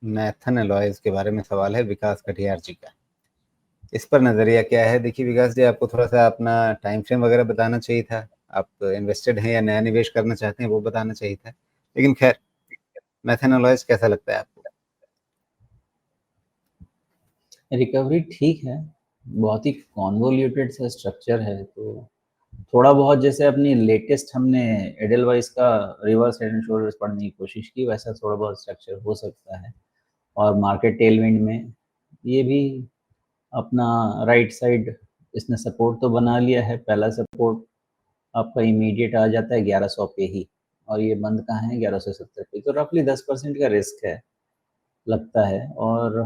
Maithon alloys के बारे में सवाल है विकास कटियार जी का। इस पर नज़रिया क्या है? देखिए विकास जी, आपको थोड़ा-सा अपना टाइम फ्रेम वगैरह बताना चाहिए था। आप इन्वेस्टेड हैं या नया निवेश करना चाहते हैं, वो बताना चाहिए था। लेकिन ख़ैर, मैथन एलॉयज कैसा लगता है आपको? रिकवरी ठीक है, बहुत ही कॉन्वोल्यूटेड सा स्ट्रक्चर है, तो थोड़ा बहुत जैसे अपनी लेटेस्ट हमने एडलवाइस का रिवर्स हेड एंड शोल्डर्स पढ़ने की कोशिश की, वैसा थोड़ा बहुत स्ट्रक्चर हो सकता है। और मार्केट टेलविंड में ये भी अपना राइट साइड इसने सपोर्ट तो बना लिया है। पहला सपोर्ट आपका इमीडिएट आ जाता है 1100 पे ही, और ये बंद कहाँ है 1170 पे, तो रफली 10% का रिस्क है लगता है। और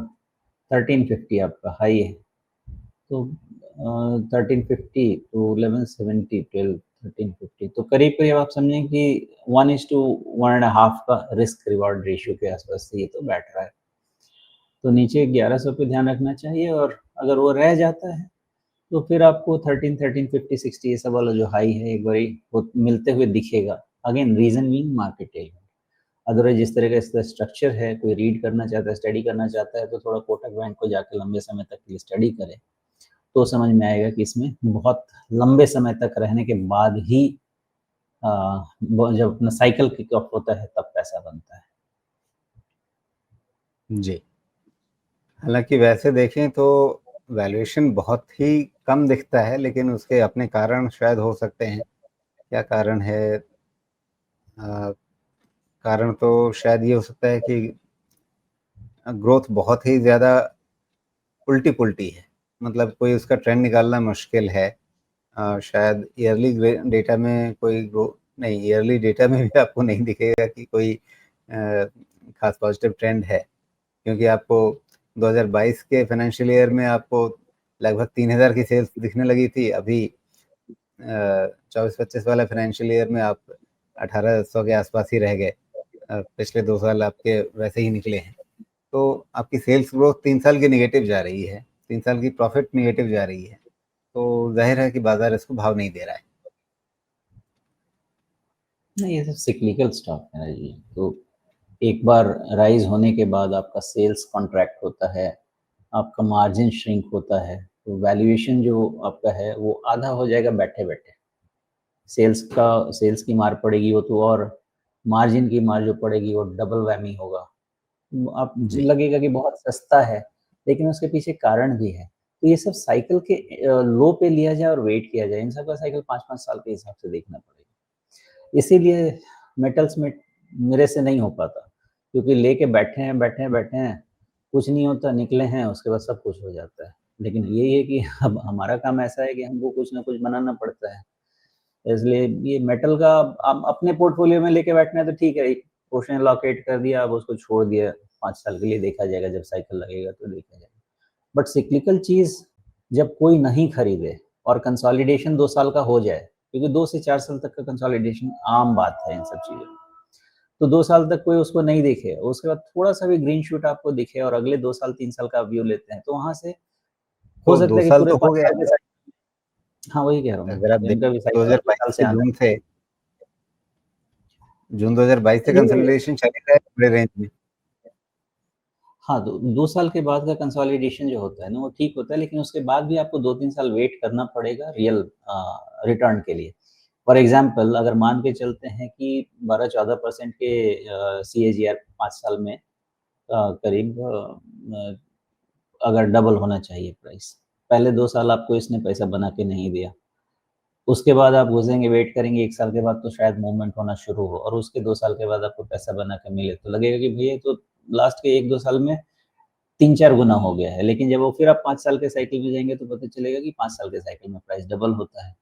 1350 आपका हाई है, तो 1350 टू 1170 टिल 1350, तो करीब करीब आप समझें कि 1:1.5 का रिस्क रिवॉर्ड रेशियो के आसपास से ये तो बैठ रहा है। तो नीचे 1100 पे ध्यान रखना चाहिए, और अगर वो रह जाता है तो फिर आपको 1350 60 ये सब वाला जो हाई है एक बारी वो मिलते हुए दिखेगा। Again reason being market tailwind. Otherwise जिस तरह का इसका स्ट्रक्चर है, कोई रीड करना चाहता है, स्टडी करना चाहता है, तो थोड़ा कोटक बैंक को जाके लंबे समय तक के लिए स्टडी करे, तो समझ में आएगा कि इसमें बहुत लंबे समय तक रहने के बाद ही जब अपना साइकिल किक ऑफ होता है तब पैसा बनता है। जी। हालाँकि वैसे देखें तो वैल्यूएशन बहुत ही कम दिखता है, लेकिन उसके अपने कारण शायद हो सकते हैं। क्या कारण है? कारण तो शायद ये हो सकता है कि ग्रोथ बहुत ही ज़्यादा उल्टी-पुल्टी है। मतलब कोई उसका ट्रेंड निकालना मुश्किल है। शायद ईयरली डेटा में कोई ग्रो नहीं, ईयरली डेटा में भी आपको नहीं दिखेगा कि कोई खास पॉजिटिव ट्रेंड है, क्योंकि आपको 2022 के फाइनेंशियल ईयर में आपको लगभग 3000 की सेल्स दिखने लगी थी। अभी 24-25 वाला फाइनेंशियल ईयर में आप 1800 के आसपास ही रह गए। पिछले 2 साल आपके वैसे ही निकले हैं। तो आपकी सेल्स ग्रोथ 3 साल की नेगेटिव जा रही है, 3 साल की प्रॉफिट नेगेटिव जा रही है, तो ज़ाहिर है कि बाज़ार इसको भाव नहीं दे रहा है। नहीं, ये सब सिक्लिकल स्टॉक है ना जी। तो एक बार राइज होने के बाद आपका सेल्स कॉन्ट्रैक्ट होता है, आपका मार्जिन श्रिंक होता है, तो वैल्यूएशन जो आपका है वो आधा हो जाएगा बैठे बैठे। सेल्स की मार पड़ेगी वो तो, और मार्जिन की मार जो पड़ेगी वो डबल वैमी होगा। आप जी। लगेगा कि बहुत सस्ता है, लेकिन उसके पीछे कारण भी है। तो ये सब साइकिल के लो पे लिया जाए और वेट किया जाए, इन सब का साइकिल 5-5 साल के हिसाब से देखना पड़ेगा। इसीलिए मेटल्स में मेरे से नहीं हो पाता, क्योंकि लेके बैठे हैं, कुछ नहीं होता, निकले हैं, उसके बाद सब कुछ हो जाता है। लेकिन यही है कि अब हमारा काम ऐसा है कि हमको कुछ ना कुछ बनाना पड़ता है। इसलिए ये मेटल का आप अपने पोर्टफोलियो में लेके बैठना है तो ठीक है, पोर्शन लॉकेट कर दिया, अब उसको छोड़ दिया, 5 साल के लिए देखा जाएगा, जब साइकिल लगेगा तो देखा जाएगा। बट सिक्लिकल चीज़ जब कोई नहीं खरीदे और कंसोलिडेशन 2 साल का हो जाए, क्योंकि 2 से 4 साल तक का कंसोलिडेशन आम बात है इन सब चीज़ों में। तो 2 साल तक कोई उसको नहीं देखे, उसके बाद थोड़ा-सा भी ग्रीन शूट आपको दिखे और अगले 2 साल 3 साल का व्यू लेते हैं, तो वहाँ से हो तो सकता 2 है कि साल पूरे तो 5 हो गया। साल के साइकिल। हाँ, वही कह रहा हूँ मैं अगर आप कि उनका भी देखें साइकिल 2 साल 2022 से से आधा जून से जून 2022 से ये। कंसोलिडेशन चल ही रहा है बड़े रेंज में। हाँ, 2 साल के बाद का कंसोलिडेशन जो होता है ना, वो ठीक होता है, लेकिन उसके बाद भी आपको 2-3 साल वेट करना पड़ेगा रियल रिटर्न के लिए। फॉर एग्ज़ाम्पल अगर मान के चलते हैं कि 12-14% के सीएजीआर 5 साल में करीब अगर डबल होना चाहिए प्राइस। पहले 2 साल आपको इसने पैसा बना के नहीं दिया। उसके बाद आप घुसेंगे, वेट करेंगे 1 साल के बाद तो शायद मूवमेंट होना शुरू हो, और उसके 2 साल के बाद आपको पैसा बना के मिले, तो लगेगा कि भैया ये तो लास्ट के 1-2 साल में 3-4 गुना हो गया है। लेकिन जब वो फिर आप 5 साल के साइकिल में जाएँगे तो पता चलेगा कि 5 साल के साइकिल में प्राइस डबल होता है।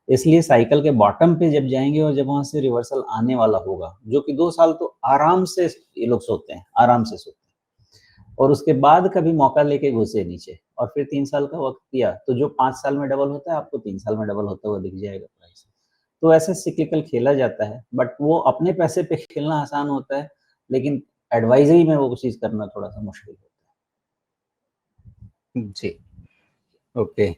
इसलिए साइकिल के बॉटम पे जब जाएँगे और जब वहाँ से रिवर्सल आने वाला होगा, जो कि 2 साल तो आराम से ये लोग सोते हैं, आराम से सोते हैं। और उसके बाद कभी मौका लेके घुसे नीचे और फिर 3 साल का वक़्त दिया, तो जो 5 साल में डबल होता है, आपको 3 साल में डबल होता हुआ दिख जाएगा प्राइस। तो ऐसे सिक्लिकल खेला जाता है, बट वो अपने पैसे पे खेलना आसान होता है, लेकिन एडवाइज़री में वो चीज़ करना थोड़ा-सा मुश्किल होता है। जी, ओके।